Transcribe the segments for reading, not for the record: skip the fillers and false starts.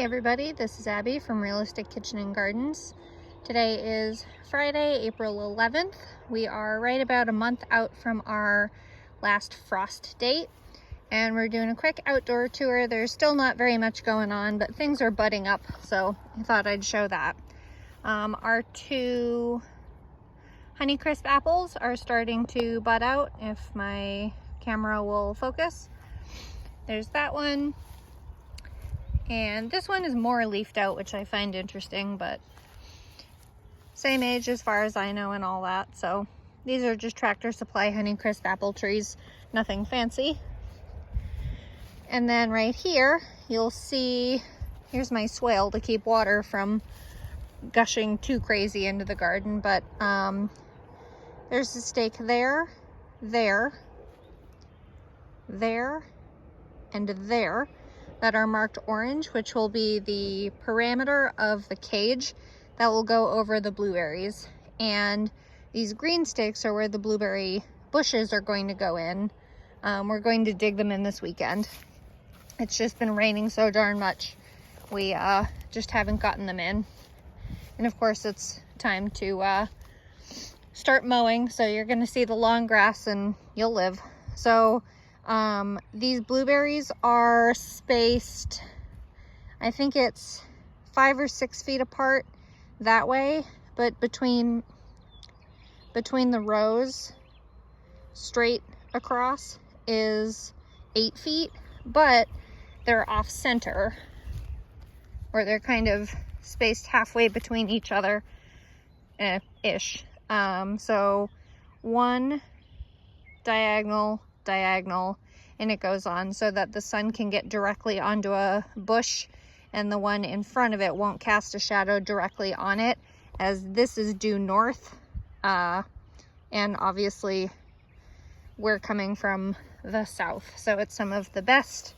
Hey everybody, this is Abby from Realistic Kitchen and Gardens. Today is Friday, April 11th. We are right about a month out from our last frost date, and we're doing a quick outdoor tour. There's still not very much going on, but things are budding up, so I thought I'd show that. Our two Honeycrisp apples are starting to bud out, if my camera will focus. There's that one. And this one is more leafed out, which I find interesting, but same age as far as I know and all that. So these are just Tractor Supply Honeycrisp apple trees, nothing fancy. And then right here, you'll see, here's my swale to keep water from gushing too crazy into the garden. But there's a stake there, there, and there that are marked orange, which will be the parameter of the cage that will go over the blueberries. And these green stakes are where the blueberry bushes are going to go in. We're going to dig them in this weekend. It's just been raining so darn much. We just haven't gotten them in. And of course it's time to start mowing, so you're gonna see the long grass and you'll live. So these blueberries are spaced, I think it's 5 or 6 feet apart that way, but between the rows straight across is 8 feet, but they're off center, or they're kind of spaced halfway between each other ish. So one diagonal, and it goes on so that the sun can get directly onto a bush, and the one in front of it won't cast a shadow directly on it, as this is due north, and obviously we're coming from the south, so it's some of the best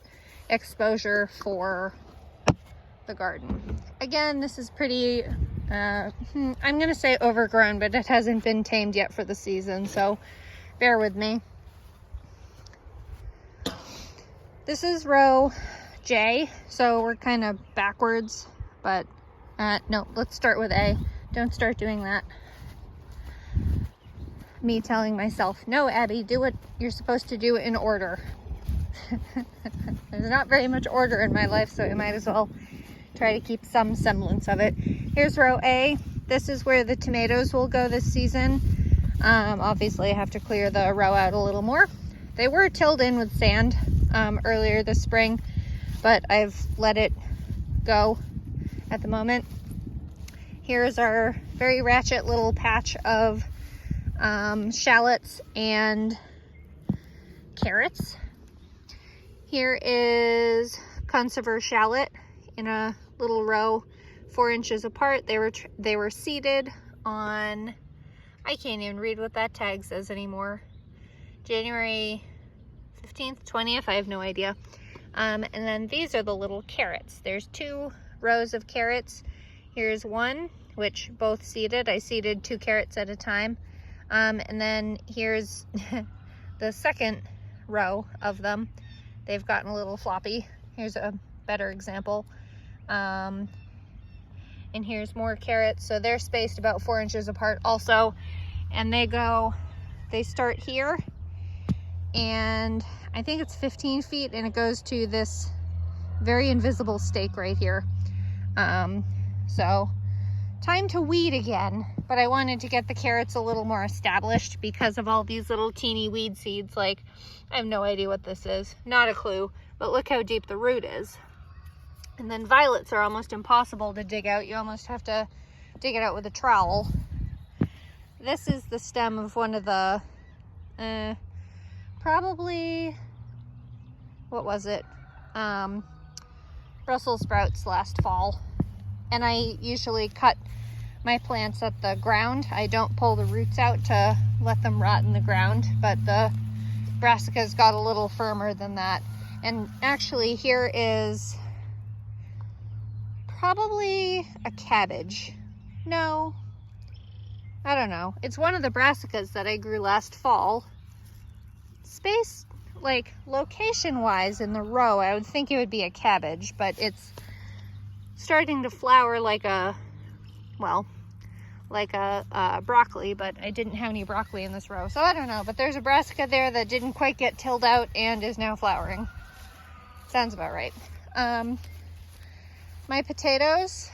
exposure for the garden. Again, this is pretty I'm gonna say overgrown, but it hasn't been tamed yet for the season, so bear with me. This is row J, so we're kind of backwards, but no, let's start with A. Don't start doing that. Me telling myself, no, Abby, do what you're supposed to do in order. There's not very much order in my life, so I might as well try to keep some semblance of it. Here's row A. This is where the tomatoes will go this season. Obviously I have to clear the row out a little more. They were tilled in with sand earlier this spring, but I've let it go at the moment. Here's our very ratchet little patch of shallots and carrots. Here is conserver shallot in a little row 4 inches apart. They were seeded on, I can't even read what that tag says anymore, January 15th, 20th, I have no idea. And then these are the little carrots. There's 2 rows of carrots. Here's one, which both seeded. I seeded 2 carrots at a time. And then here's the second row of them. They've gotten a little floppy. Here's a better example. And here's more carrots. So they're spaced about 4 inches apart also. And they start here, and I think it's 15 feet, and it goes to this very invisible stake right here. So time to weed again, but I wanted to get the carrots a little more established because of all these little teeny weed seeds. Like, I have no idea what this is, not a clue, but look how deep the root is. And then violets are almost impossible to dig out. You almost have to dig it out with a trowel. This is the stem of one of the, probably, what was it? Brussels sprouts last fall. And I usually cut my plants at the ground. I don't pull the roots out to let them rot in the ground, but the brassicas got a little firmer than that. And actually here is probably a cabbage. No, I don't know. It's one of the brassicas that I grew last fall. Spaced, like, location-wise in the row, I would think it would be a cabbage, but it's starting to flower like a, well, like a broccoli, but I didn't have any broccoli in this row, so I don't know. But there's a brassica there that didn't quite get tilled out and is now flowering. Sounds about right. My potatoes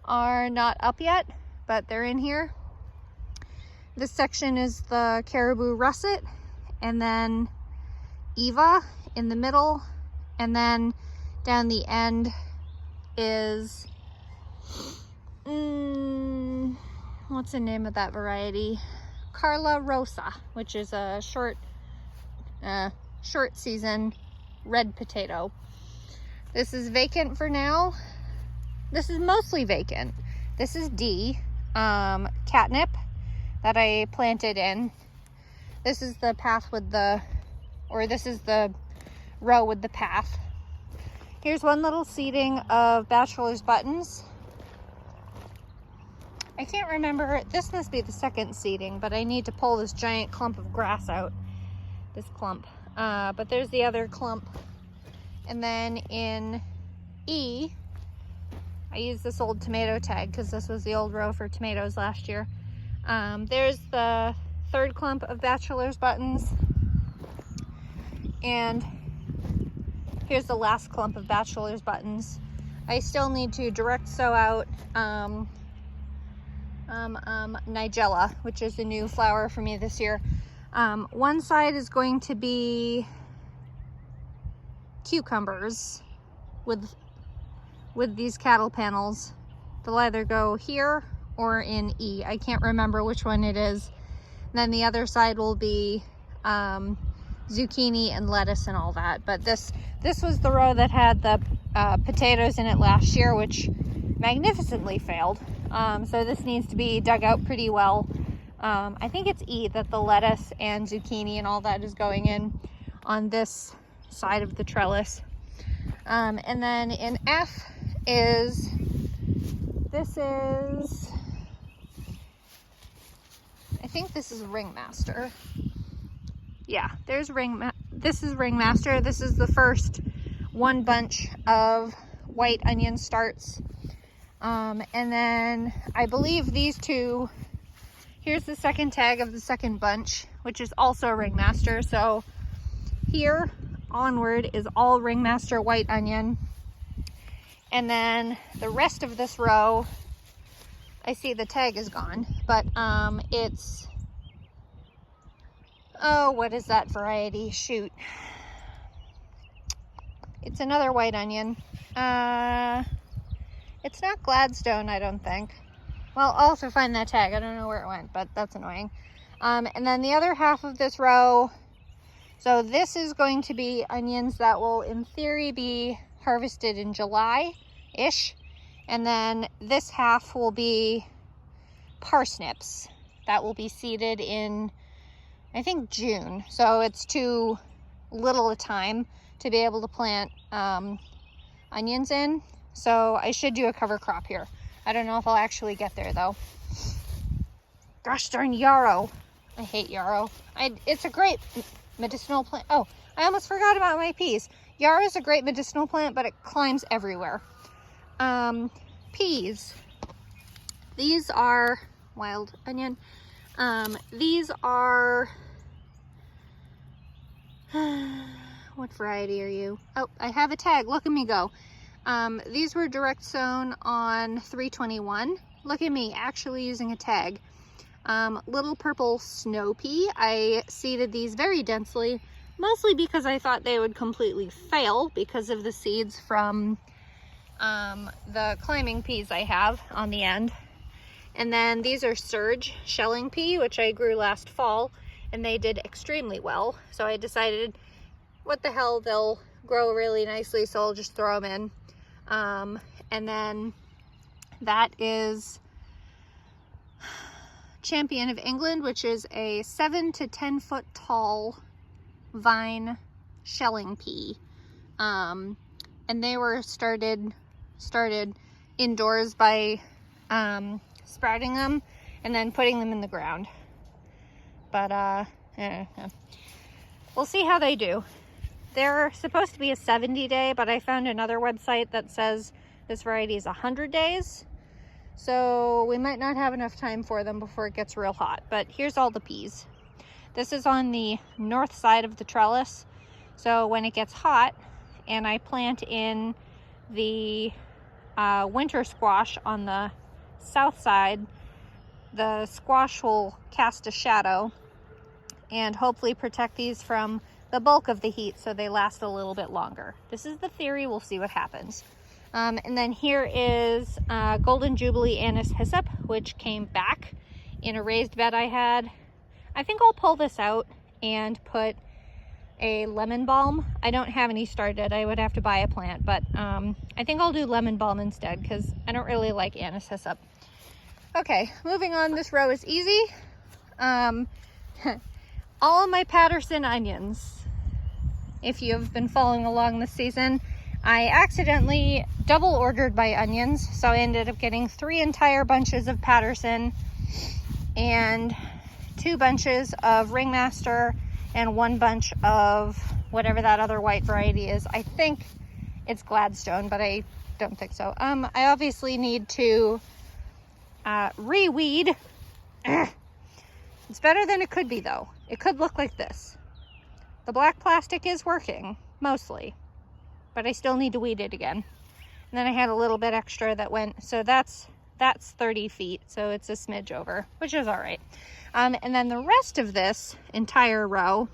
are not up yet, but they're in here. This section is the caribou russet, and then Eva in the middle, and then down the end is what's the name of that variety? Carla Rosa, which is a short season red potato. This is vacant for now. This is mostly vacant. This is D, catnip that I planted in. This is the path with the, or this is the row with the path. Here's one little seeding of bachelor's buttons. I can't remember, this must be the second seeding, but I need to pull this giant clump of grass out. This clump. But there's the other clump. And then in E, I used this old tomato tag because this was the old row for tomatoes last year. There's the third clump of bachelor's buttons. And here's the last clump of bachelor's buttons. I still need to direct sow out Nigella, which is the new flower for me this year. One side is going to be cucumbers with these cattle panels. They'll either go here or in E. I can't remember which one it is. And then the other side will be zucchini and lettuce and all that. But this was the row that had the potatoes in it last year, which magnificently failed. So this needs to be dug out pretty well. I think it's E that the lettuce and zucchini and all that is going in on this side of the trellis. And then in F is, I think this is Ringmaster. Yeah, there's this is Ringmaster. This is the first one bunch of white onion starts. And then I believe these two, here's the second tag of the second bunch, which is also Ringmaster. So here onward is all Ringmaster white onion. And then the rest of this row, I see the tag is gone, but it's, oh, what is that variety? Shoot. It's another white onion. It's not Gladstone, I don't think. Well, I'll also find that tag. I don't know where it went, but that's annoying. And then the other half of this row, so this is going to be onions that will, in theory, be harvested in July-ish. And then this half will be parsnips that will be seeded in, I think, June. So it's too little a time to be able to plant onions in. So I should do a cover crop here. I don't know if I'll actually get there though. Gosh darn yarrow. I hate yarrow. It's a great medicinal plant. Oh, I almost forgot about my peas. Yarrow is a great medicinal plant, but it climbs everywhere. Peas. These are wild onion. These are, what variety are you? Oh, I have a tag. Look at me go. These were direct sown on 321. Look at me actually using a tag. Little purple snow pea. I seeded these very densely, mostly because I thought they would completely fail because of the seeds from the climbing peas I have on the end. And then these are surge shelling pea, which I grew last fall, and they did extremely well. So I decided, what the hell, they'll grow really nicely, so I'll just throw them in. And then that is Champion of England, which is a 7 to 10 foot tall vine shelling pea. And they were started indoors by sprouting them and then putting them in the ground. But we'll see how they do. They're supposed to be a 70-day, but I found another website that says This variety is 100 days. So we might not have enough time for them before it gets real hot. But here's all the peas. This is on the north side of the trellis. So when it gets hot and I plant in the winter squash on the south side, the squash will cast a shadow and hopefully protect these from the bulk of the heat so they last a little bit longer. This is the theory. We'll see what happens. And then here is Golden Jubilee Anise Hyssop, which came back in a raised bed I had. I think I'll pull this out and put a lemon balm. I don't have any started. I would have to buy a plant, but I think I'll do lemon balm instead because I don't really like anise hyssop. Okay, moving on. This row is easy. All of my Patterson onions, if you've been following along this season, I accidentally double ordered my onions, so I ended up getting 3 entire bunches of Patterson and 2 bunches of Ringmaster and 1 bunch of whatever that other white variety is. I think it's Gladstone, but I don't think so. I obviously need to reweed. It's better than it could be though. It could look like this. The black plastic is working, mostly, but I still need to weed it again. And then I had a little bit extra that went, so that's 30 feet, so it's a smidge over, which is all right. And then the rest of this entire row,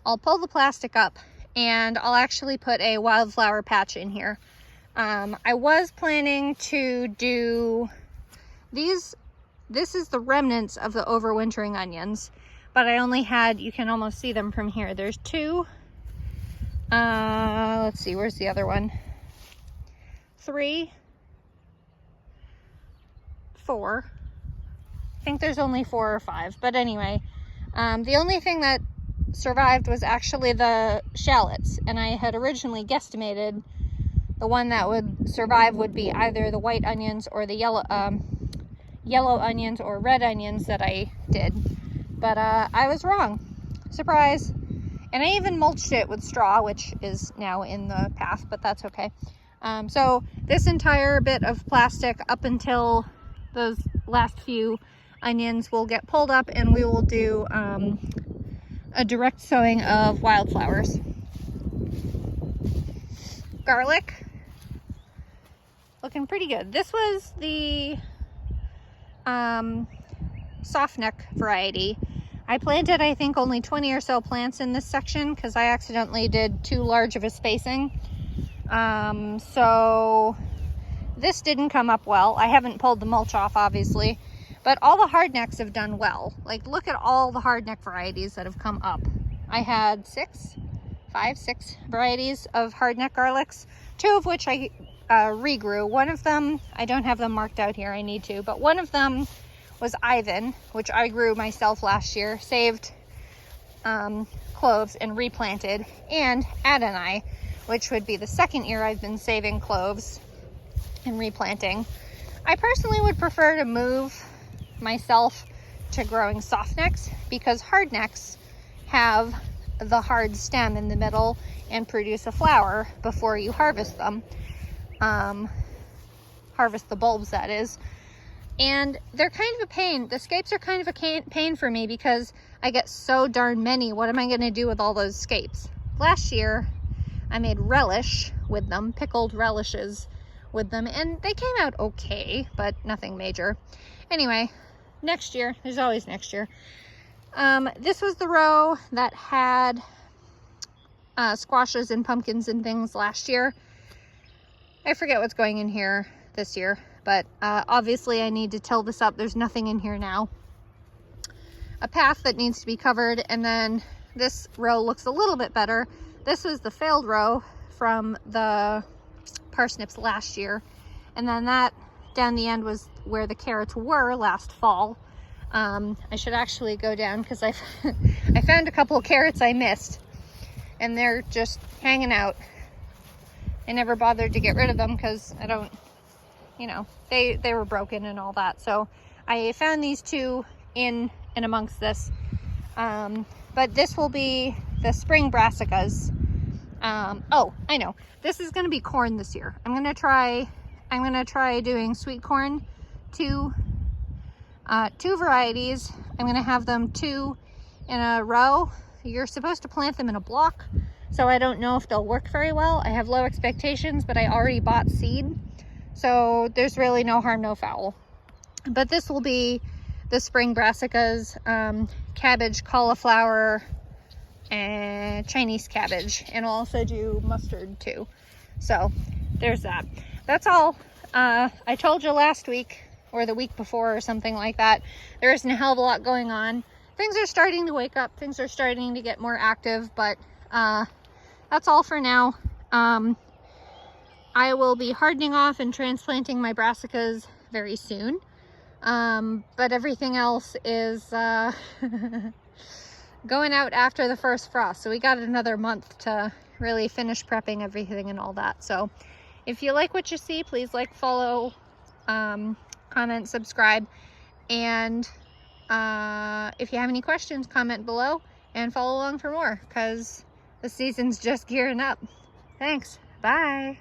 I'll pull the plastic up and I'll actually put a wildflower patch in here. I was planning to do these. This is the remnants of the overwintering onions, but I only had, you can almost see them from here. There's 2. Let's see, where's the other one? 3, 4. I think there's only 4 or 5, but anyway, the only thing that survived was actually the shallots, and I had originally guesstimated the one that would survive would be either the white onions or the yellow onions or red onions that I did, but I was wrong. Surprise. And I even mulched it with straw, which is now in the path, but that's okay. So this entire bit of plastic up until those last few onions will get pulled up, and we will do a direct sowing of wildflowers. Garlic, looking pretty good. This was the soft neck variety. I planted, I think, only 20 or so plants in this section because I accidentally did too large of a spacing. So this didn't come up well. I haven't pulled the mulch off, obviously, but all the hardnecks have done well. Like, look at all the hardneck varieties that have come up. I had 6 varieties of hardneck garlics, 2 of which I regrew. One of them, I don't have them marked out here, I need to, but one of them was Ivan, which I grew myself last year, saved cloves and replanted, and Adonai, which would be the second year I've been saving cloves and replanting. I personally would prefer to move myself to growing softnecks because hardnecks have the hard stem in the middle and produce a flower before you harvest them. Harvest the bulbs, that is. And they're kind of a pain. The scapes are kind of a pain for me because I get so darn many. What am I going to do with all those scapes? Last year, I made relish with them, pickled relishes with them, and they came out okay, but nothing major. Anyway, next year, there's always next year. This was the row that had squashes and pumpkins and things last year. I forget what's going in here this year, but obviously I need to till this up. There's nothing in here now. A path that needs to be covered, and then this row looks a little bit better. This was the failed row from the parsnips last year, and then that down the end was where the carrots were last fall. I should actually go down because I found a couple of carrots I missed, and they're just hanging out. I never bothered to get rid of them because I don't, you know, they were broken and all that. So I found these 2 in and amongst this. But this will be the spring brassicas. Oh, I know. This is going to be corn this year. I'm going to try doing sweet corn, two varieties. I'm going to have them 2 in a row. You're supposed to plant them in a block, so I don't know if they'll work very well. I have low expectations, but I already bought seed, so there's really no harm, no foul. But this will be the spring brassicas, cabbage, cauliflower, and Chinese cabbage, and I'll also do mustard too. So there's that. That's all. I told you last week or the week before or something like that, there isn't a hell of a lot going on. Things are starting to wake up, things are starting to get more active, but that's all for now. I will be hardening off and transplanting my brassicas very soon, but everything else is going out after the first frost, so we got another month to really finish prepping everything and all that. So if you like what you see, please like, follow, comment, subscribe, and if you have any questions, comment below and follow along for more, because the season's just gearing up. Thanks. Bye.